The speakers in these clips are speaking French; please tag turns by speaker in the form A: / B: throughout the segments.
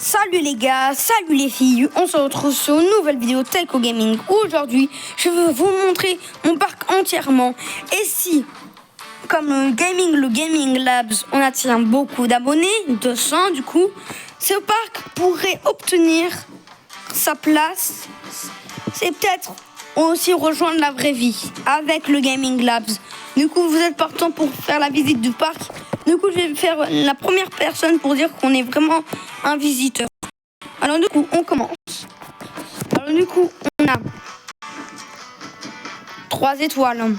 A: Salut les gars, salut les filles, on se retrouve sur une nouvelle vidéo Taiko Gaming. Aujourd'hui, je vais vous montrer mon parc entièrement. Et si, comme le Gaming Labs, on attire beaucoup d'abonnés, 200 du coup, ce parc pourrait obtenir sa place. C'est peut-être aussi rejoindre la vraie vie avec le Gaming Labs. Du coup, vous êtes partant pour faire la visite du parc. Du coup, je vais faire la première personne pour dire qu'on est vraiment un visiteur. Alors du coup, on commence. Alors du coup, on a 3 étoiles.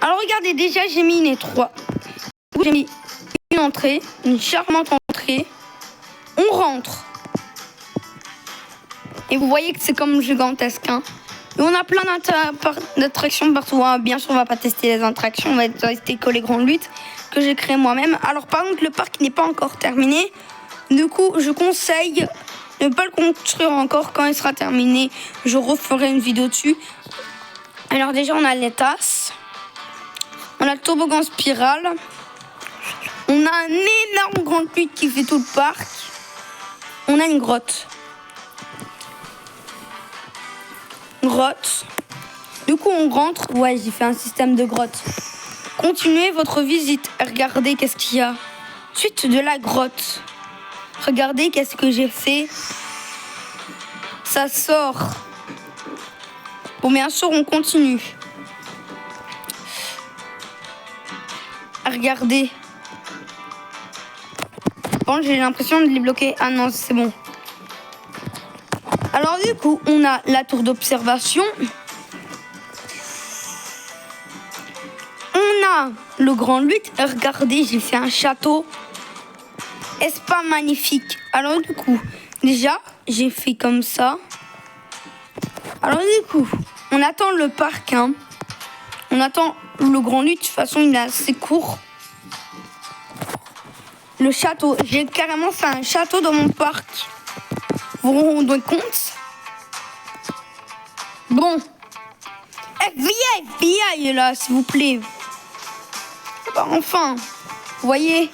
A: Alors regardez, déjà j'ai mis les 3. J'ai mis une entrée, une charmante entrée. On rentre. Et vous voyez que c'est comme gigantesque. Hein. Et on a plein d'attractions partout. Hein. Bien sûr, on va pas tester les attractions, on va tester que les grandes luttes que j'ai créées moi-même. Alors par contre, le parc n'est pas encore terminé. Du coup, je conseille de ne pas le construire encore. Quand il sera terminé, je referai une vidéo dessus. Alors déjà, on a les tasses. On a le toboggan spirale. On a un énorme grande lutte qui fait tout le parc. On a une grotte. Du coup, on rentre. Ouais, j'ai fait un système de grotte. Continuez votre visite. Regardez qu'est-ce qu'il y a. Suite de la grotte. Regardez qu'est-ce que j'ai fait. Ça sort. Bon, bien sûr, on continue. Regardez. Bon, j'ai l'impression de les bloquer. Ah non, c'est bon. Alors du coup, on a la tour d'observation. On a le grand lutte. Regardez, j'ai fait un château. Est-ce pas magnifique? Alors du coup, déjà, j'ai fait comme ça. Alors du coup, on attend le parc. Hein. On attend le grand lutte. De toute façon, il est assez court. Le château. J'ai carrément fait un château dans mon parc. Vous vous rendez compte? Bon. FBI là, s'il vous plaît. Bah, enfin. Vous voyez?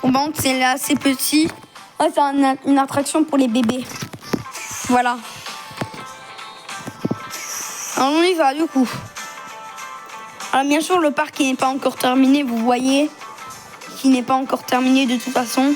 A: Bon, c'est là, c'est petit. Oh, c'est une attraction pour les bébés. Voilà. Alors, on y va, du coup. Alors, bien sûr, le parc n'est pas encore terminé. Vous voyez qu'il n'est pas encore terminé de toute façon.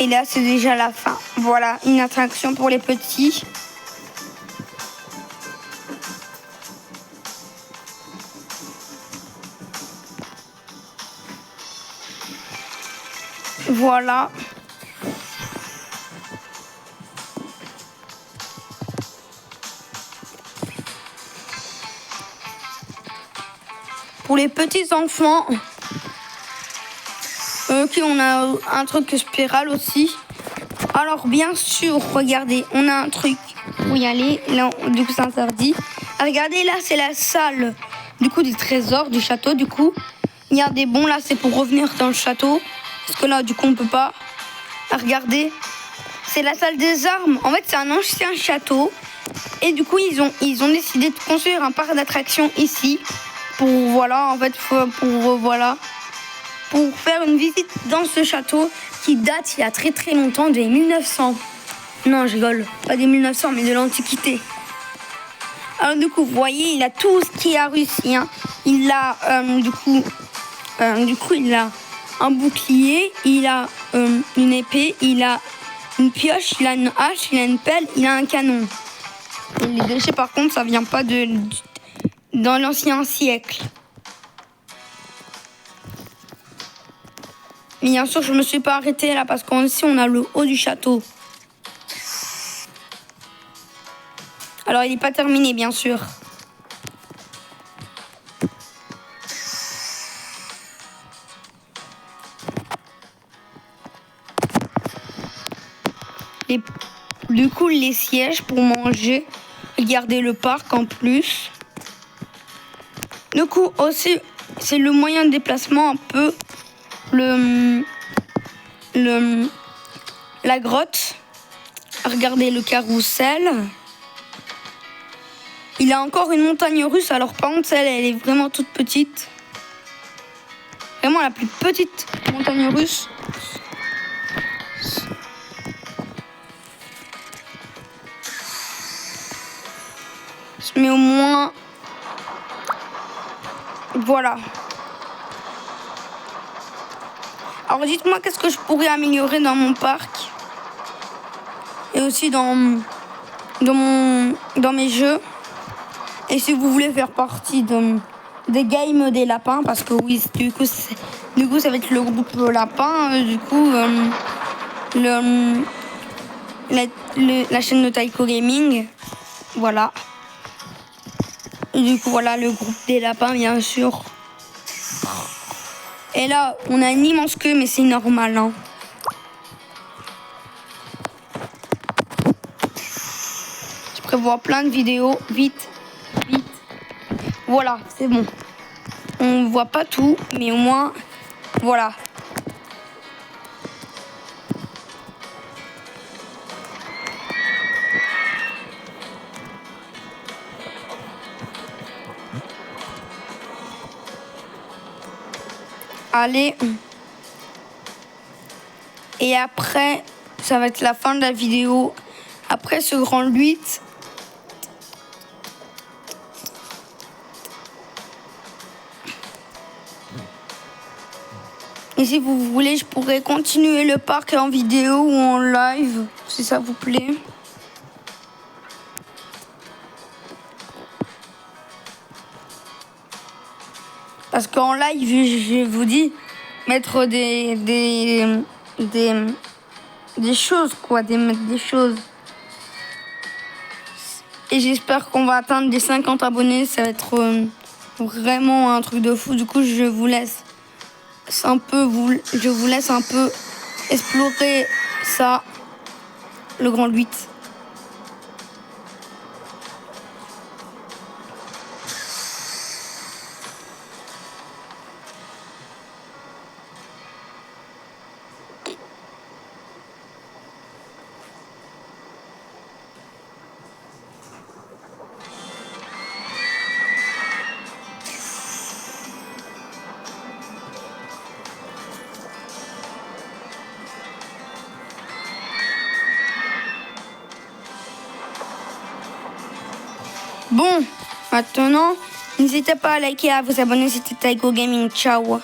A: Et là, c'est déjà la fin. Voilà, une attraction pour les petits. Voilà. Pour les petits enfants... Ok, on a un truc spirale aussi. Alors, bien sûr, regardez, on a un truc où y aller. Là, du coup, c'est interdit. Regardez, là, c'est la salle, du coup, des trésors du château. Du coup, il y a des bons, là, c'est pour revenir dans le château. Parce que là, du coup, on peut pas. Regardez, c'est la salle des armes. En fait, c'est un ancien château. Et du coup, ils ont décidé de construire un parc d'attractions ici. Pour, voilà, en fait, voilà. Pour faire une visite dans ce château qui date il y a très très longtemps, des 1900. Non, je rigole, pas des 1900, mais de l'Antiquité. Alors du coup, vous voyez, il a tout ce qui est russie. Hein. Il a, du coup, il a un bouclier, il a une épée, il a une pioche, il a une hache, il a une pelle, il a un canon. Et les déchets, par contre, ça vient pas dans l'ancien siècle. Bien sûr, je me suis pas arrêtée là parce qu'ici on a le haut du château. Alors il n'est pas terminé, bien sûr. Et du coup, les sièges pour manger. Regardez le parc en plus. Du coup, aussi, c'est le moyen de déplacement un peu. la grotte. Regardez le carrousel. Il a encore une montagne russe. Alors par contre, celle, elle est vraiment toute petite. Vraiment la plus petite montagne russe. Mais au moins, voilà. Alors dites-moi qu'est-ce que je pourrais améliorer dans mon parc. Et aussi dans mes jeux. Et si vous voulez faire partie des games des lapins, parce que oui, du coup ça va être le groupe lapin, du coup la chaîne de Taiko Gaming, voilà. Et du coup voilà le groupe des lapins bien sûr. Et là on a une immense queue mais c'est normal hein. Je prévois plein de vidéos, vite. Voilà, c'est bon. On voit pas tout, mais au moins, voilà. Allez. Et après, ça va être la fin de la vidéo. Après ce grand 8. Et si vous voulez, je pourrais continuer le parc en vidéo ou en live, si ça vous plaît. Parce qu'en live, je vous dis, mettre des choses, quoi, des choses. Et j'espère qu'on va atteindre les 50 abonnés, ça va être vraiment un truc de fou. Du coup, je vous laisse un peu explorer ça, le grand 8. Bon, maintenant, n'hésitez pas à liker et à vous abonner, c'était Taiko Gaming. Ciao.